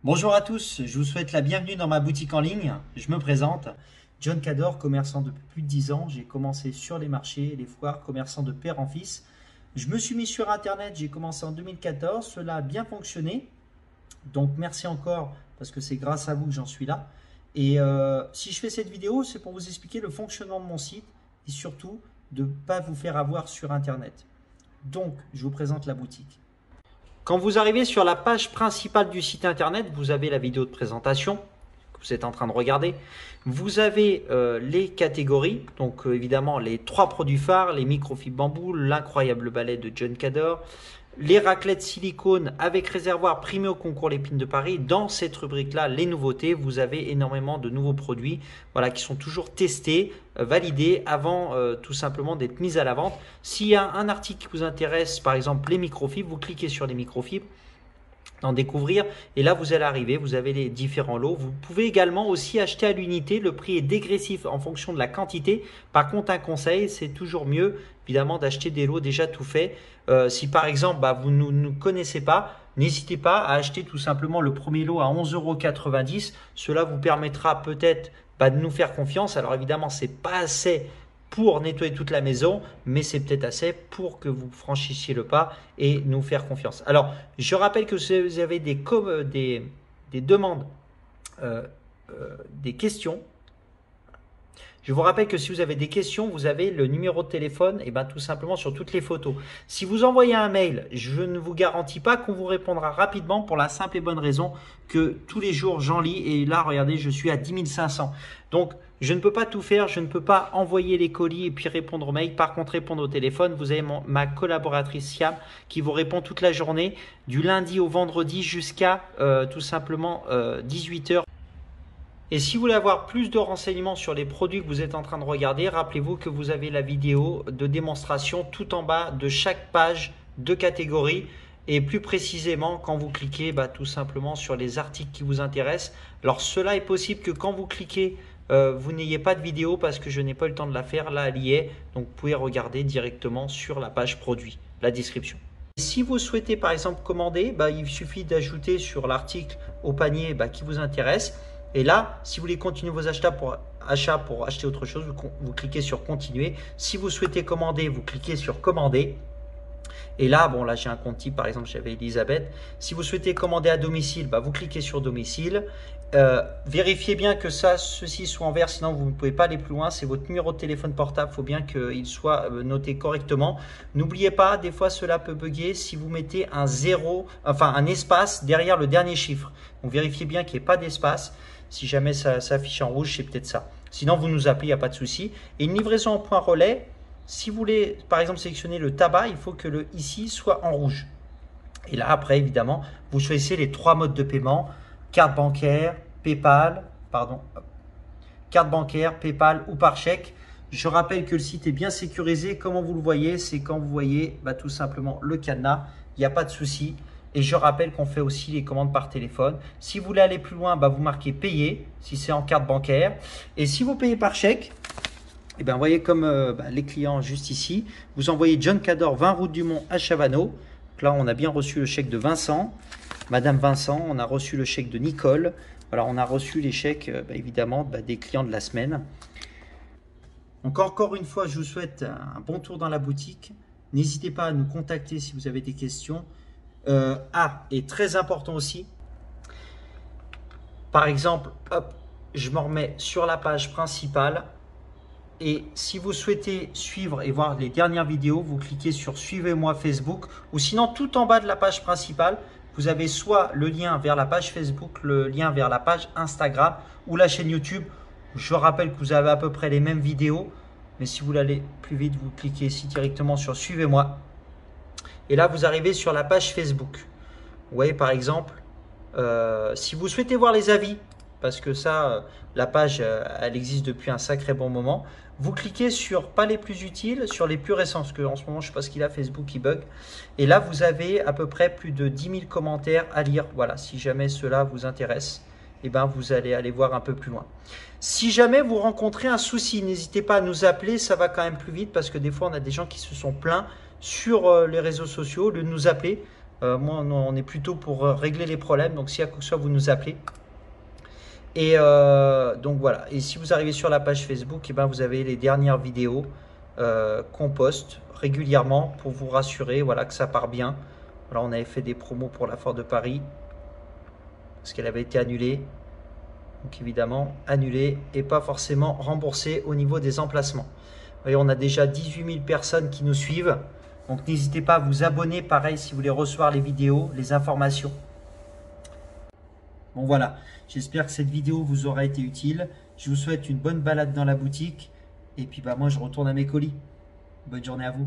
Bonjour à tous, je vous souhaite la bienvenue dans ma boutique en ligne. Je me présente, John Cador, commerçant depuis plus de 10 ans. J'ai commencé sur les marchés, les foires, commerçant de père en fils. Je me suis mis sur Internet, j'ai commencé en 2014, cela a bien fonctionné. Donc merci encore parce que c'est grâce à vous que j'en suis là. Et si je fais cette vidéo, c'est pour vous expliquer le fonctionnement de mon site et surtout de ne pas vous faire avoir sur Internet. Donc je vous présente la boutique. Quand vous arrivez sur la page principale du site internet, vous avez la vidéo de présentation que vous êtes en train de regarder. Vous avez les catégories, donc évidemment les 3 produits phares, les microfibres bambou, l'incroyable balai de John Cador, les raclettes silicone avec réservoir primé au concours L'Épine de Paris. Dans cette rubrique-là, les nouveautés, vous avez énormément de nouveaux produits qui sont toujours testés, validés avant tout simplement d'être mis à la vente. S'il y a un article qui vous intéresse, par exemple les microfibres, vous cliquez sur les microfibres, en découvrir et là vous allez arriver, vous avez les différents lots. Vous pouvez également aussi acheter à l'unité, le prix est dégressif en fonction de la quantité. Par contre un conseil, c'est toujours mieux évidemment d'acheter des lots déjà tout faits. Si par exemple vous ne nous connaissez pas, n'hésitez pas à acheter tout simplement le premier lot à 11,90 €. Cela vous permettra peut-être de nous faire confiance. Alors évidemment c'est pas assez pour nettoyer toute la maison, mais c'est peut-être assez pour que vous franchissiez le pas et nous faire confiance. Alors, je rappelle que si vous avez des demandes, des questions, je vous rappelle que si vous avez des questions, vous avez le numéro de téléphone et tout simplement sur toutes les photos. Si vous envoyez un mail, je ne vous garantis pas qu'on vous répondra rapidement pour la simple et bonne raison que tous les jours j'en lis et là regardez je suis à 10 500. Donc je ne peux pas tout faire, je ne peux pas envoyer les colis et puis répondre aux mails. Par contre répondre au téléphone, vous avez ma collaboratrice Siam qui vous répond toute la journée du lundi au vendredi jusqu'à tout simplement 18 h. Et si vous voulez avoir plus de renseignements sur les produits que vous êtes en train de regarder, rappelez-vous que vous avez la vidéo de démonstration tout en bas de chaque page de catégorie. Et plus précisément, quand vous cliquez tout simplement sur les articles qui vous intéressent. Alors cela est possible que quand vous cliquez, vous n'ayez pas de vidéo parce que je n'ai pas eu le temps de la faire. Là, elle y est. Donc vous pouvez regarder directement sur la page produit, la description. Si vous souhaitez par exemple commander, il suffit d'ajouter sur l'article au panier qui vous intéresse. Et là, si vous voulez continuer vos achats pour acheter autre chose, vous cliquez sur continuer. Si vous souhaitez commander, vous cliquez sur commander. Et là, là j'ai un compte type, par exemple j'avais Elisabeth. Si vous souhaitez commander à domicile, vous cliquez sur domicile. Vérifiez bien que ceci soit en vert, sinon vous ne pouvez pas aller plus loin. C'est votre numéro de téléphone portable, il faut bien qu'il soit noté correctement. N'oubliez pas, des fois cela peut bugger si vous mettez un espace derrière le dernier chiffre. Donc vérifiez bien qu'il n'y ait pas d'espace. Si jamais ça s'affiche en rouge, c'est peut-être ça. Sinon, vous nous appelez, il n'y a pas de souci. Et une livraison en point relais, si vous voulez, par exemple, sélectionner le tabac, il faut que le ici soit en rouge. Et là, après, évidemment, vous choisissez les 3 modes de paiement, carte bancaire, PayPal ou par chèque. Je rappelle que le site est bien sécurisé. Comment vous le voyez, c'est quand vous voyez tout simplement le cadenas. Il n'y a pas de souci. Et je rappelle qu'on fait aussi les commandes par téléphone. Si vous voulez aller plus loin, vous marquez payer si c'est en carte bancaire. Et si vous payez par chèque, vous voyez comme les clients juste ici, vous envoyez John Cador 20 route du Mont à Chavano. Donc là, on a bien reçu le chèque de Vincent, Madame Vincent, on a reçu le chèque de Nicole. Voilà, on a reçu les chèques évidemment des clients de la semaine. Donc encore une fois, je vous souhaite un bon tour dans la boutique. N'hésitez pas à nous contacter si vous avez des questions. Et très important aussi, par exemple, hop, je me remets sur la page principale et si vous souhaitez suivre et voir les dernières vidéos, vous cliquez sur suivez-moi Facebook ou sinon tout en bas de la page principale, vous avez soit le lien vers la page Facebook, le lien vers la page Instagram ou la chaîne YouTube. Je rappelle que vous avez à peu près les mêmes vidéos, mais si vous voulez aller plus vite, vous cliquez ici directement sur suivez-moi. Et là, vous arrivez sur la page Facebook. Vous voyez, par exemple, si vous souhaitez voir les avis, parce que ça, la page, elle existe depuis un sacré bon moment, vous cliquez sur pas les plus utiles, sur les plus récents, parce qu'en ce moment, je ne sais pas ce qu'il a, Facebook qui bug. Et là, vous avez à peu près plus de 10 000 commentaires à lire. Voilà, si jamais cela vous intéresse, vous allez aller voir un peu plus loin. Si jamais vous rencontrez un souci, n'hésitez pas à nous appeler, ça va quand même plus vite, parce que des fois, on a des gens qui se sont plaints sur les réseaux sociaux, au lieu de nous appeler, Moi, on est plutôt pour régler les problèmes. Donc, s'il y a quoi que ce soit, vous nous appelez. Et donc voilà. Et si vous arrivez sur la page Facebook, et ben, vous avez les dernières vidéos qu'on poste régulièrement pour vous rassurer, voilà, que ça part bien. Voilà, on avait fait des promos pour la Foire de Paris parce qu'elle avait été annulée. Donc évidemment, annulée et pas forcément remboursée au niveau des emplacements. Vous voyez, on a déjà 18 000 personnes qui nous suivent. Donc n'hésitez pas à vous abonner, pareil, si vous voulez recevoir les vidéos, les informations. Bon voilà, j'espère que cette vidéo vous aura été utile. Je vous souhaite une bonne balade dans la boutique. Et puis bah moi je retourne à mes colis. Bonne journée à vous.